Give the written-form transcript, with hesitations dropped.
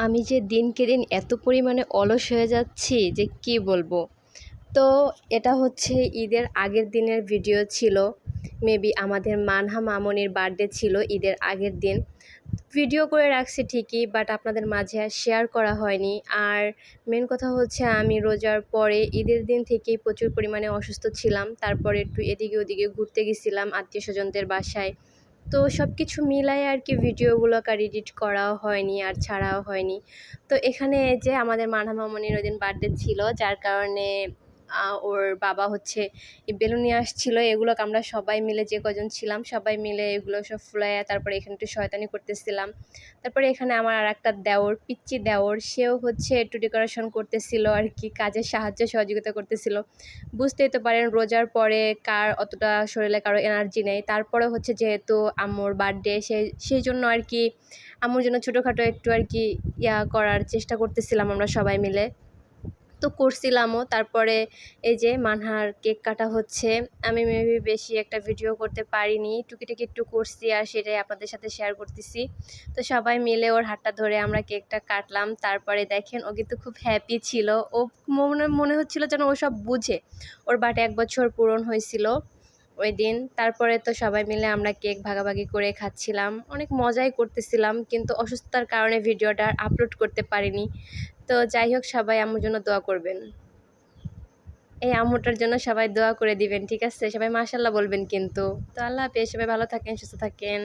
আমি যে দিনকে দিন এত পরিমাণে অলস হয়ে যাচ্ছি যে কি বলবো। তো এটা হচ্ছে ঈদের আগের দিনের ভিডিও ছিল। মেবি আমাদের মানহা মামনির বার্থডে ছিল ঈদের আগের দিন। ভিডিও করে রাখছি ঠিকই, বাট আপনাদের মাঝে আর শেয়ার করা হয়নি। আর মেন কথা হচ্ছে আমি রোজার পরে ঈদের দিন থেকেই প্রচুর পরিমাণে অসুস্থ ছিলাম। তারপরে একটু এদিকে ওদিকে ঘুরতে গেছিলাম আত্মীয় স্বজনদের বাসায়। তো সব কিছু মিলায় আর কি ভিডিওগুলোকে এডিট করাও হয়নি আর ছাড়াও হয়নি। তো এখানে যে আমাদের মানহা মামনির ওই দিন বার্থডে ছিল, যার কারণে ওর বাবা হচ্ছে এই বেলুন নিয়ে আসছিলো। এগুলোকে আমরা সবাই মিলে, যে কজন ছিলাম সবাই মিলে এগুলো সব ফুলাইয়া তারপরে এখানে একটু শয়তানি করতেছিলাম। তারপরে এখানে আমার আর একটা দেওর, পিচ্চি দেওর, সেও হচ্ছে একটু ডেকোরেশন করতেছিল আর কি, কাজের সাহায্য সহযোগিতা করতেছিল। বুঝতেই তো পারেন রোজার পরে কার অতটা শরীরে কারো এনার্জি নেই। তারপরে হচ্ছে যেহেতু আম্মুর বার্থডে, সেই জন্য আর কি আম্মুর জন্য ছোটোখাটো একটু আর কি করার চেষ্টা করতেছিলাম আমরা সবাই মিলে। তো করছিলামও। তারপরে এই যে মানহার কেক কাটা হচ্ছে। আমি মেবি বেশি একটা ভিডিও করতে পারিনি, টুকিটাকি একটু করছি আর সেটাই আপনাদের সাথে শেয়ার করতেছি। তো সবাই মিলে ওর হাতটা ধরে আমরা কেকটা কাটলাম। তারপরে দেখেন ও কিন্তু খুব হ্যাপি ছিল। ও মনে হচ্ছিল যেন ও সব বুঝে। ওর বাট 1 বছর পূরণ হয়েছিল ওই দিন। তারপরে তো সবাই মিলে আমরা কেক ভাগাভাগি করে খাচ্ছিলাম, অনেক মজাই করতেছিলাম, কিন্তু অসুস্থতার কারণে ভিডিওটা আপলোড করতে পারিনি। তো যাই হোক, সবাই আম্মুর জন্য দোয়া করবেন। এই আম্মুটার জন্য সবাই দোয়া করে দিবেন, ঠিক আছে? সবাই মাশাআল্লাহ বলবেন কিন্তু। তো আল্লাহ হাফেজ, সবাই ভালো থাকেন, সুস্থ থাকেন।